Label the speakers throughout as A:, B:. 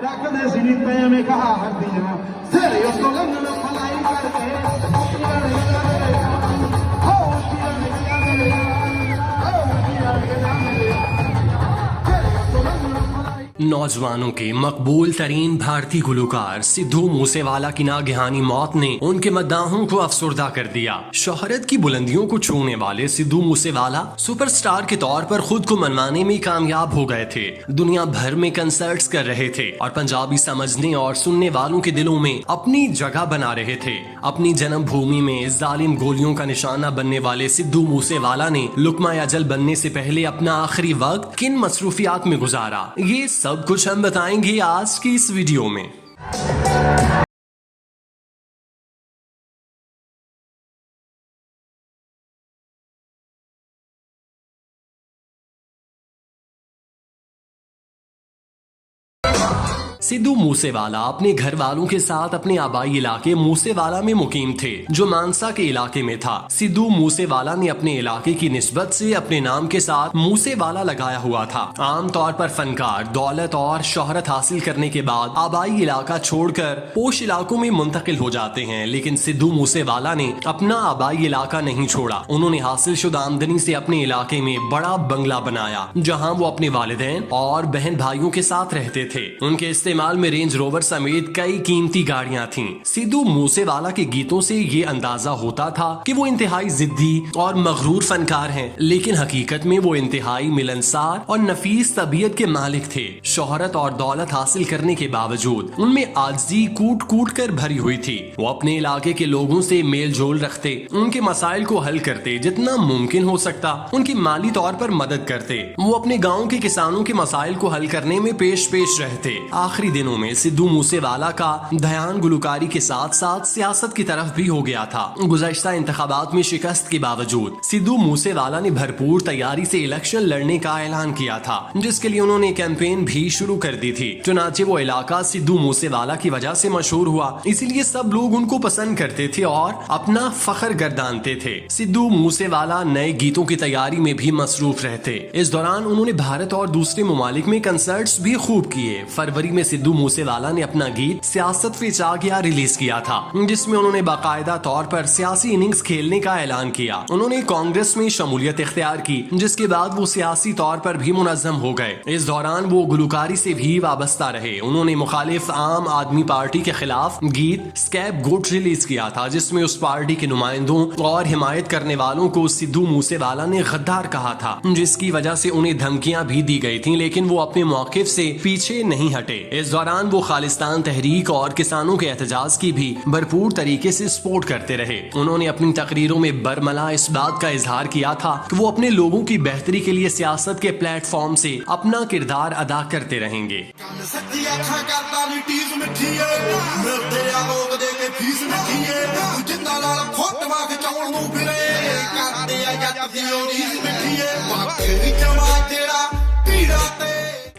A: रखदे सी नी तैं में कहा हरदियां सिर उतो लंघन फलाई करके
B: नौजवानों के मकबूल तरीन भारतीय गुलकार सिद्धू मूसेवाला की नागहानी मौत ने उनके मद्दाहों को अफसुर्दा कर दिया। शोहरत की बुलंदियों को छूने वाले सिद्धू मूसेवाला सुपरस्टार के तौर पर खुद को मनवाने में कामयाब हो गए थे। दुनिया भर में कंसर्ट्स कर रहे थे और पंजाबी समझने और सुनने वालों के दिलों में अपनी जगह बना रहे थे। अपनी जन्मभूमि में जालिम गोलियों का निशाना बनने वाले सिद्धू मूसेवाला ने लुकमा अजल बनने से पहले अपना आखिरी वक्त किन मसरूफियात में गुजारा, ये सब कुछ हम बताएंगे आज की इस वीडियो में। सिद्धू मूसेवाला अपने घर वालों के साथ अपने आबाई इलाके मूसेवाला में मुकीम थे, जो मानसा के इलाके में था। सिद्धू मूसेवाला ने अपने इलाके की निस्बत से अपने नाम के साथ मूसेवाला लगाया हुआ था। आमतौर पर फनकार दौलत और शोहरत हासिल करने के बाद आबाई इलाका छोड़कर पोश इलाकों में मुंतकिल हो जाते हैं, लेकिन सिद्धू मूसेवाला ने अपना आबाई इलाका नहीं छोड़ा। उन्होंने हासिल शुदा आमदनी से अपने इलाके में बड़ा बंगला बनाया, जहाँ वो अपने वालिदैन और बहन भाइयों के साथ रहते थे। उनके इस्तेमाल में रेंज रोवर समेत कई कीमती गाड़ियां थीं। सिद्धू मूसेवाला के गीतों से ये अंदाजा होता था कि वो इंतहाई जिद्दी और मगरूर फनकार हैं, लेकिन हकीकत में वो इंतहाई मिलनसार और नफीस तबीयत के मालिक थे। शोहरत और दौलत हासिल करने के बावजूद उनमें आजिज़ी कूट कूट कर भरी हुई थी। वो अपने इलाके के लोगों से मेल जोल रखते, उनके मसाइल को हल करते, जितना मुमकिन हो सकता उनकी माली तौर पर मदद करते। वो अपने गाँव के किसानों के मसाइल को हल करने में पेश रहते। आखिरी दिनों में सिद्धू मूसेवाला का ध्यान गुलकारी के साथ साथ सियासत की तरफ भी हो गया था। गुज़श्ता इंतखाबात में शिकस्त के बावजूद सिद्धू मूसेवाला ने भरपूर तैयारी से इलेक्शन लड़ने का ऐलान किया था, जिसके लिए उन्होंने कैंपेन भी शुरू कर दी थी। चुनाचे वो इलाका सिद्धू मूसेवाला की वजह से मशहूर हुआ, इसीलिए सब लोग उनको पसंद करते थे और अपना फख्र गर्दानते थे। सिद्धू मूसेवाला नए गीतों की तैयारी में भी मसरूफ रहते। इस दौरान उन्होंने भारत और दूसरे ममालिक में कंसर्ट्स भी खूब किए। फरवरी में सिद्धू मूसेवाला ने अपना गीत सियासत पे चा गया रिलीज किया था, जिसमें उन्होंने बाकायदा तौर पर सियासी इनिंग्स खेलने का ऐलान किया। उन्होंने कांग्रेस में शमूलियत इख्तियार की, जिसके बाद वो सियासी तौर पर भी मुनज़्ज़म हो गए। इस दौरान वो गुलकारी से भी वाबस्ता रहे। उन्होंने मुखालिफ आम आदमी पार्टी के खिलाफ गीत स्कैप गोट रिलीज किया था, जिसमें उस पार्टी के नुमाइंदों और हिमायत करने वालों को सिद्धू मूसेवाला ने गद्दार कहा था, जिसकी वजह से उन्हें धमकियां भी दी गई थी, लेकिन वो अपने मौक़िफ़ से पीछे नहीं हटे। इस दौरान वो खालिस्तान तहरीक और किसानों के एहतजाज की भी भरपूर तरीके से सपोर्ट करते रहे। उन्होंने अपनी तकरीरों में बरमला इस बात का इजहार किया था कि वो अपने लोगों की बेहतरी के लिए सियासत के प्लेटफॉर्म से अपना किरदार अदा करते रहेंगे।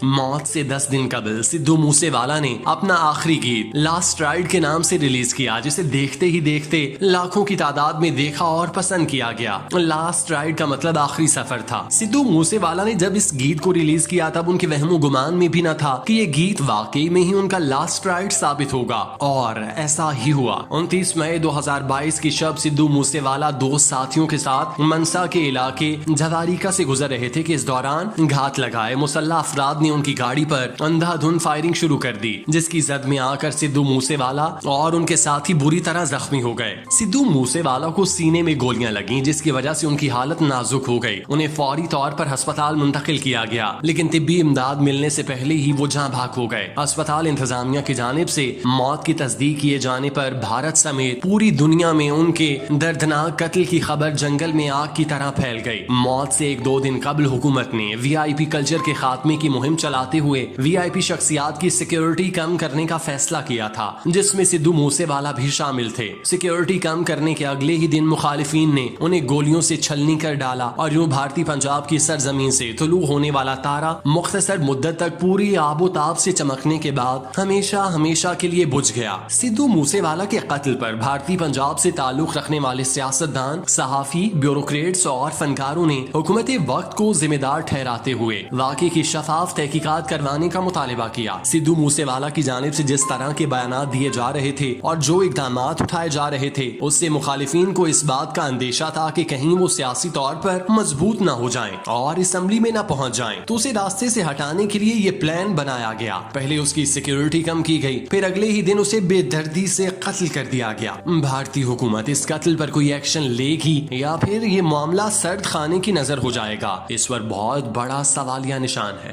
B: मौत से 10 दिन कबल सिद्धू मूसेवाला ने अपना आखिरी गीत लास्ट राइड के नाम से रिलीज किया, जिसे देखते ही देखते लाखों की तादाद में देखा और पसंद किया गया। लास्ट राइड का मतलब आखिरी सफर था। सिद्धू मूसेवाला ने जब इस गीत को रिलीज किया तब उनके वहमो गुमान में भी न था कि ये गीत वाकई में ही उनका लास्ट राइड साबित होगा, और ऐसा ही हुआ। 29 मई 2022 की शब सिद्धू मूसेवाला दो साथियों के साथ मनसा के इलाके जवारिका से गुजर रहे थे कि इस दौरान घात लगाए मुसल्लह अफराद ने उनकी गाड़ी पर अंधाधुंध फायरिंग शुरू कर दी, जिसकी जद में आकर सिद्धू मूसेवाला और उनके साथी बुरी तरह जख्मी हो गए। सिद्धू मूसेवाला को सीने में गोलियां लगीं, जिसकी वजह से उनकी हालत नाजुक हो गई। उन्हें फौरी तौर पर अस्पताल मुंतकिल किया गया, लेकिन तिब्बी इमदाद मिलने से पहले ही वो जान भाग हो गए। अस्पताल इंतजामिया की जानिब से मौत की तस्दीक किए जाने पर भारत समेत पूरी दुनिया में उनके दर्दनाक कत्ल की खबर जंगल में आग की तरह फैल गई। मौत से 1-2 दिन कबल हुकूमत ने VIP कल्चर के खात्मे की मुहिम चलाते हुए VIP शख्सियात की सिक्योरिटी कम करने का फैसला किया था, जिसमें सिद्धू मूसेवाला भी शामिल थे। सिक्योरिटी कम करने के अगले ही दिन मुखालिफिन ने उन्हें गोलियों से छलनी कर डाला और यूं भारतीय पंजाब की सरजमीन से तुलू होने वाला तारा मुख्तसर मुद्दत तक पूरी आबोताब से चमकने के बाद हमेशा हमेशा के लिए बुझ गया। सिद्धू मूसेवाला के कत्ल पर भारतीय पंजाब से ताल्लुक रखने वाले सियासतदान, सहाफी, ब्यूरोक्रेट्स और फनकारों ने हुकूमत वक्त को जिम्मेदार ठहराते हुए वाकई की शफाफ तहकीक तहकीकात करवाने का मुतालिबा किया। सिद्धू मूसेवाला की जानिब से जिस तरह के बयानात दिए जा रहे थे और जो इक़दामात उठाए जा रहे थे, उससे मुखालिफिन को इस बात का अंदेशा था कि कहीं वो सियासी तौर पर मजबूत न हो जाएं और असम्बली में न पहुंच जाएं। तो उसे रास्ते से हटाने के लिए ये प्लान बनाया गया। पहले उसकी सिक्योरिटी कम की गई, फिर अगले ही दिन उसे बेदर्दी से कत्ल कर दिया गया। भारतीय हुकूमत इस कत्ल पर कोई एक्शन लेगी या फिर ये मामला सर्द खाने की नजर हो जाएगा, इस पर बहुत बड़ा सवालिया निशान है।